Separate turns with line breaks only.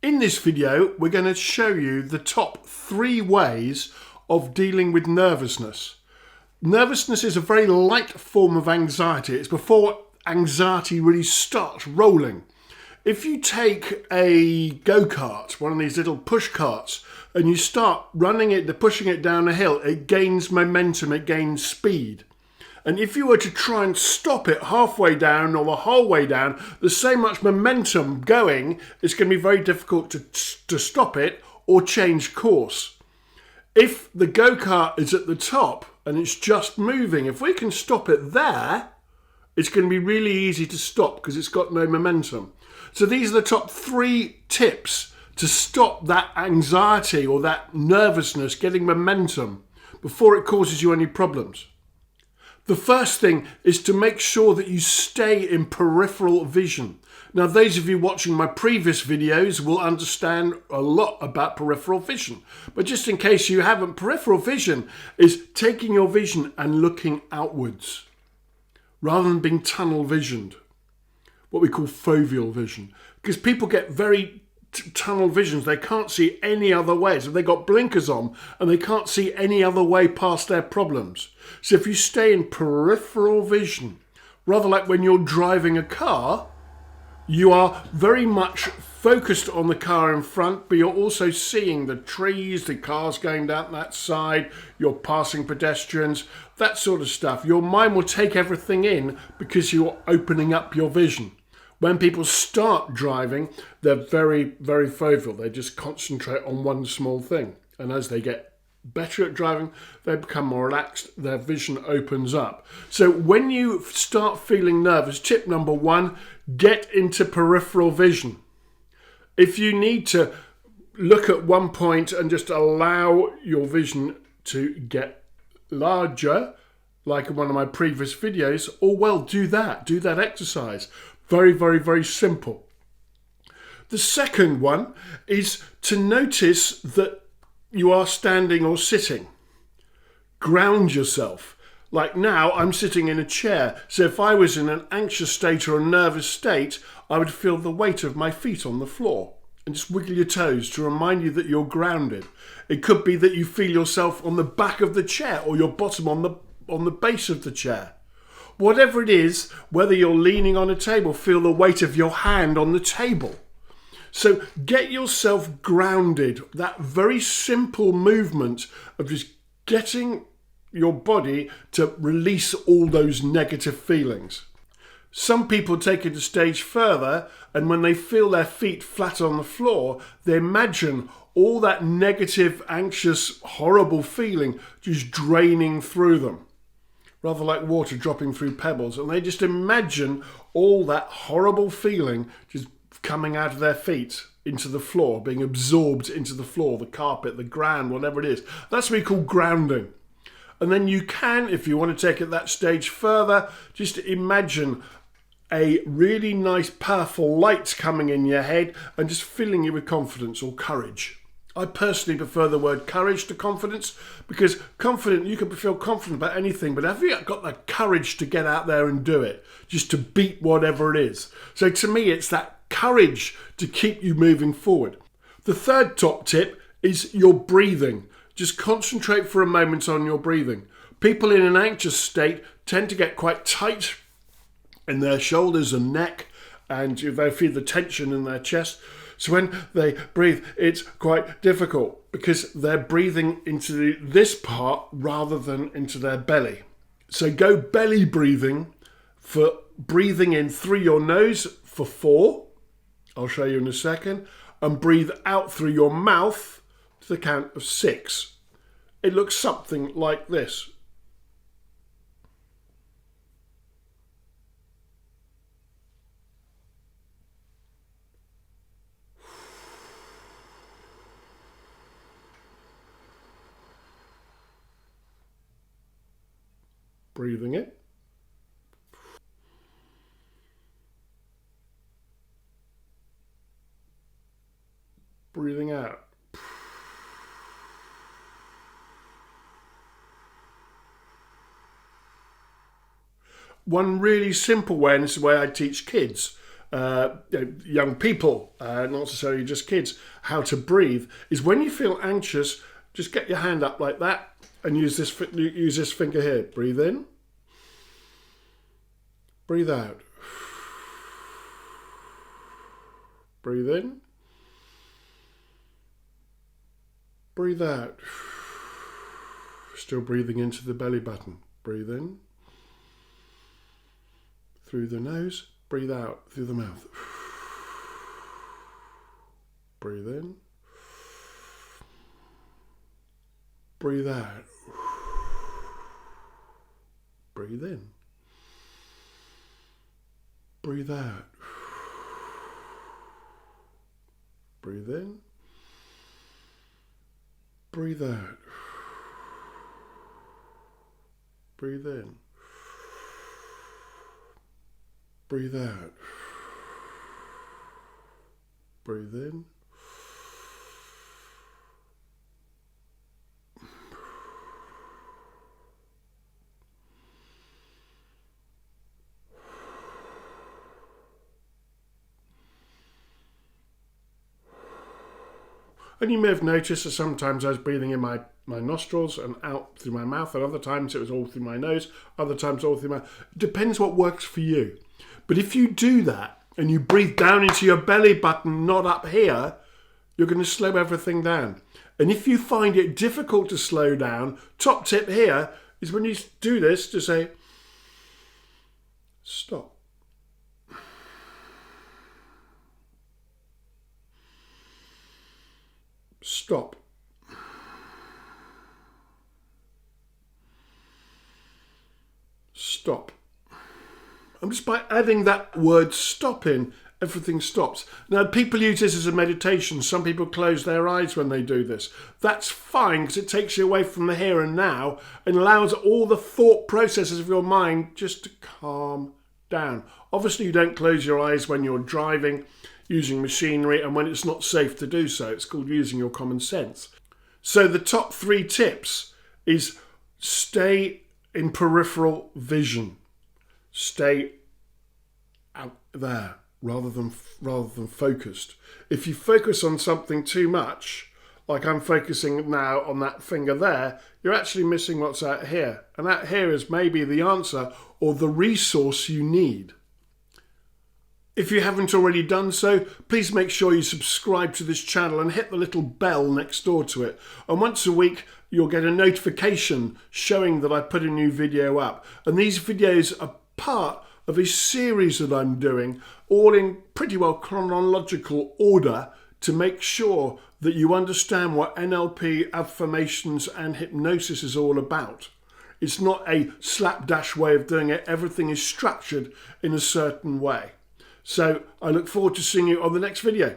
In this video, we're going to show you the top 3 ways of dealing with nervousness. Nervousness is a very light form of anxiety. It's before anxiety really starts rolling. If you take a go-kart, one of these little push carts, and you start running it, pushing it down a hill, it gains momentum, it gains speed. And if you were to try and stop it halfway down or the whole way down, there's so much momentum going, it's going to be very difficult to stop it or change course. If the go-kart is at the top and it's just moving, if we can stop it there, it's going to be really easy to stop because it's got no momentum. So these are the top 3 tips to stop that anxiety or that nervousness getting momentum before it causes you any problems. The first thing is to make sure that you stay in peripheral vision. Now, those of you watching my previous videos will understand a lot about peripheral vision. But just in case you haven't, peripheral vision is taking your vision and looking outwards rather than being tunnel visioned, what we call foveal vision. Because people get very tunnel visions, they can't see any other way. So they've got blinkers on and they can't see any other way past their problems. So if you stay in peripheral vision, rather like when you're driving a car, you are very much focused on the car in front, but you're also seeing the trees, the cars going down that side, you're passing pedestrians, that sort of stuff. Your mind will take everything in because you're opening up your vision. When people start driving, they're very, very foveal. They just concentrate on one small thing. And as they get better at driving, they become more relaxed. Their vision opens up. So when you start feeling nervous, tip number 1, get into peripheral vision. If you need to look at one point and just allow your vision to get larger, like in one of my previous videos, do that exercise. Very, very, very simple. The second one is to notice that you are standing or sitting. Ground yourself. Like now, I'm sitting in a chair. So if I was in an anxious state or a nervous state, I would feel the weight of my feet on the floor. And just wiggle your toes to remind you that you're grounded. It could be that you feel yourself on the back of the chair or your bottom on the base of the chair. Whatever it is, whether you're leaning on a table, feel the weight of your hand on the table. So get yourself grounded. That very simple movement of just getting your body to release all those negative feelings. Some people take it a stage further, and when they feel their feet flat on the floor, they imagine all that negative, anxious, horrible feeling just draining through them. Rather like water dropping through pebbles, and they just imagine all that horrible feeling just coming out of their feet into the floor, being absorbed into the floor, the carpet, the ground, whatever it is. That's what we call grounding. And then you can, if you want to take it that stage further, just imagine a really nice powerful light coming in your head and just filling you with confidence or courage. I personally prefer the word courage to confidence, because confident, you can feel confident about anything, but have you got the courage to get out there and do it, just to beat whatever it is? So to me, it's that courage to keep you moving forward. The third top tip is your breathing. Just concentrate for a moment on your breathing. People in an anxious state tend to get quite tight in their shoulders and neck, and they feel the tension in their chest. So when they breathe, it's quite difficult because they're breathing into this part rather than into their belly. So go belly breathing for breathing in through your nose for 4. I'll show you in a second. And breathe out through your mouth to the count of 6. It looks something like this. Breathing in. Breathing out. One really simple way, and this is the way I teach kids, young people, not necessarily just kids, how to breathe, is when you feel anxious, just get your hand up like that and use this finger here. Breathe in, breathe out, breathe in, breathe out. Still breathing into the belly button. Breathe in through the nose, breathe out through the mouth. Breathe in, breathe out. Breathe in, breathe out. Breathe in, breathe out. Breathe in, breathe out. Breathe in, and you may have noticed that sometimes I was breathing in my nostrils and out through my mouth, and other times it was all through my nose, other times all through my... It depends what works for you. But if you do that and you breathe down into your belly button, not up here, you're going to slow everything down. And if you find it difficult to slow down, top tip here is when you do this, to say, stop. Stop. Stop. And just by adding that word stop in, everything stops. Now, people use this as a meditation. Some people close their eyes when they do this. That's fine, because it takes you away from the here and now and allows all the thought processes of your mind just to calm down. Obviously, you don't close your eyes when you're driving, using machinery, and when it's not safe to do so. It's called using your common sense. So the top 3 tips is stay in peripheral vision. Stay out there rather than focused. If you focus on something too much, like I'm focusing now on that finger there, you're actually missing what's out here. And out here is maybe the answer or the resource you need. If you haven't already done so, please make sure you subscribe to this channel and hit the little bell next door to it. And once a week, you'll get a notification showing that I put a new video up. And these videos are part of a series that I'm doing, all in pretty well chronological order, to make sure that you understand what NLP, affirmations and hypnosis is all about. It's not a slapdash way of doing it. Everything is structured in a certain way. So I look forward to seeing you on the next video.